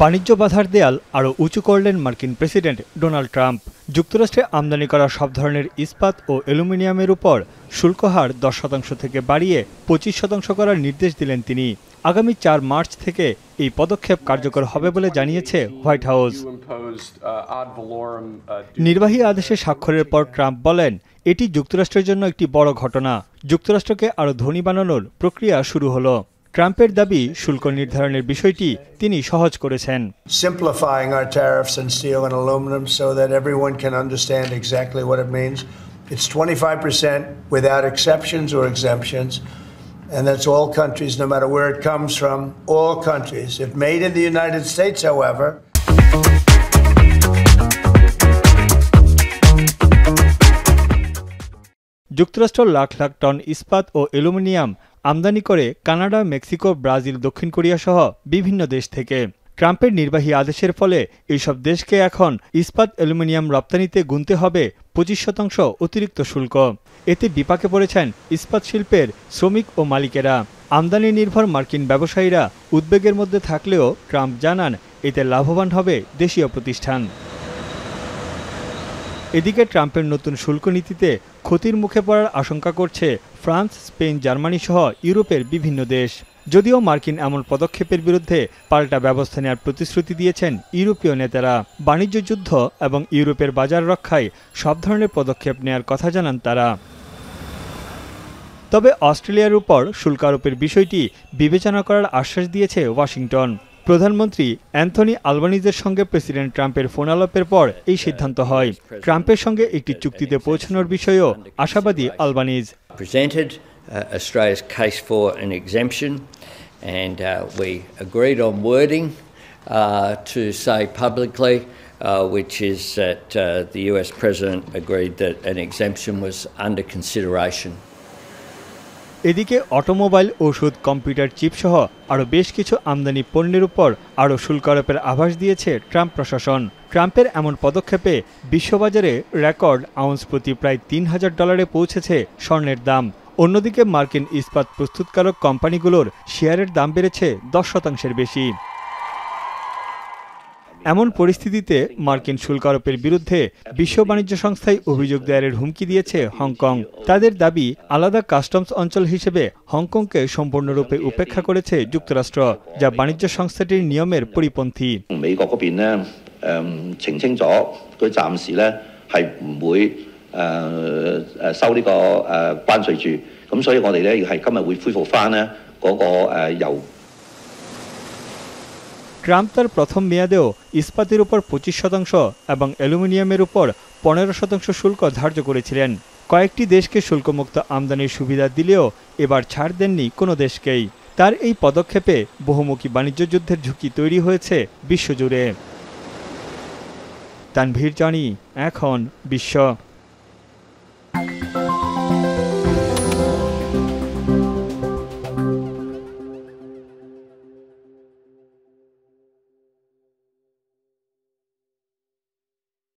বাণিজ্য বাধার দেয়াল আরও উঁচু করলেন মার্কিন প্রেসিডেন্ট ডোনাল্ড ট্রাম্প। যুক্তরাষ্ট্রে আমদানি করা সব ধরনের ইস্পাত ও অ্যালুমিনিয়ামের উপর শুল্ক হার 10% থেকে বাড়িয়ে 25% করার নির্দেশ দিলেন তিনি। আগামী 4 মার্চ থেকে এই পদক্ষেপ কার্যকর হবে বলে জানিয়েছে হোয়াইট হাউস। নির্বাহী আদেশে স্বাক্ষরের পর ট্রাম্প বলেন, এটি যুক্তরাষ্ট্রের জন্য একটি বড় ঘটনা। যুক্তরাষ্ট্রকে আরও ধনী বানানোর প্রক্রিয়া শুরু হলো। ট্রাম্পের দাবি, শুল্ক নির্ধারণের বিষয়টি তিনি সহজ করেছেন। Simplifying our tariffs on steel and aluminum so that everyone can understand exactly what it means. It's 25% without exceptions or exemptions, and that's all countries, no matter where it comes from, all countries. If made in the United States, however, যুক্তরাষ্ট্র lakh lakh ton ইস্পাত ও aluminium আমদানি করে Canada, Mexico, Brazil, দক্ষিণ Korea সহ বিভিন্ন দেশ থেকে। ট্রাম্পের নির্বাহী আদেশের ফলে এইসব দেশকে এখন ইস্পাত অ্যালুমিনিয়াম রপ্তানিতে গুনতে হবে 25% অতিরিক্ত শুল্ক। এতে বিপাকে পড়েছেন ইস্পাত শিল্পের শ্রমিক ও মালিকেরা। আমদানি নির্ভর মার্কিন ব্যবসায়ীরা উদ্বেগের মধ্যে থাকলেও ট্রাম্প জানান, এতে লাভবান হবে দেশীয় প্রতিষ্ঠান। এদিকে ট্রাম্পের নতুন শুল্ক নীতিতে ক্ষতির মুখে পড়ার আশঙ্কা করছে ফ্রান্স, স্পেন, জার্মানি সহ ইউরোপের বিভিন্ন দেশ। যদিও মার্কিন এমন পদক্ষেপের বিরুদ্ধে পাল্টা ব্যবস্থা নেওয়ার প্রতিশ্রুতি দিয়েছেন ইউরোপীয় নেতারা। বাণিজ্য যুদ্ধ এবং ইউরোপের বাজার রক্ষায় সব ধরনের পদক্ষেপ নেওয়ার কথা জানান তারা। তবে অস্ট্রেলিয়ার উপর শুল্ক আরোপের বিষয়টি বিবেচনা করার আশ্বাস দিয়েছে ওয়াশিংটন। প্রধানমন্ত্রী অ্যান্থনি আলবানিজের সঙ্গে প্রেসিডেন্ট ট্রাম্পের ফোন আলাপের পর এই সিদ্ধান্ত হয়। ট্রাম্পের সঙ্গে একটি চুক্তিতে পৌঁছানোর বিষয়েও আশাবাদী Albanese. Australia's case for an exemption, and we agreed on wording to say publicly, which is that the US President agreed that an exemption was under consideration. এদিকে অটোমোবাইল, ওষুধ, কম্পিউটার চিপ সহ আরও বেশ কিছু আমদানি পণ্যের উপর আরও শুল্ক আরোপের আভাস দিয়েছে ট্রাম্প প্রশাসন। ট্রাম্পের এমন পদক্ষেপে বিশ্ববাজারে রেকর্ড আউন্স প্রতি প্রায় $3,000 পৌঁছেছে স্বর্ণের দাম। অন্যদিকে মার্কিন ইস্পাত প্রস্তুতকারক কোম্পানিগুলোর শেয়ারের দাম বেড়েছে 10% বেশি। এমন পরিস্থিতিতে মার্কিন শুল্ক আরোপের বিরুদ্ধে বিশ্ব বাণিজ্য সংস্থায় অভিযোগ দায়েরের হুমকি দিয়েছে হংকং। তাদের দাবি, আলাদা কাস্টমস অঞ্চল হিসেবে হংকংকে সম্পূর্ণরূপে উপেক্ষা করেছে যুক্তরাষ্ট্র, যা বাণিজ্য সংস্থাটির নিয়মের পরিপন্থী। ট্রাম্প তার প্রথম মেয়াদেও ইস্পাতের উপর 25% এবং অ্যালুমিনিয়ামের উপর 15% শুল্ক ধার্য করেছিলেন। কয়েকটি দেশকে শুল্কমুক্ত আমদানির সুবিধা দিলেও এবার ছাড় দেননি কোনো দেশকেই। তার এই পদক্ষেপে বহুমুখী বাণিজ্য যুদ্ধের ঝুঁকি তৈরি হয়েছে বিশ্বজুড়ে। তানভীর জানি, এখন বিশ্ব।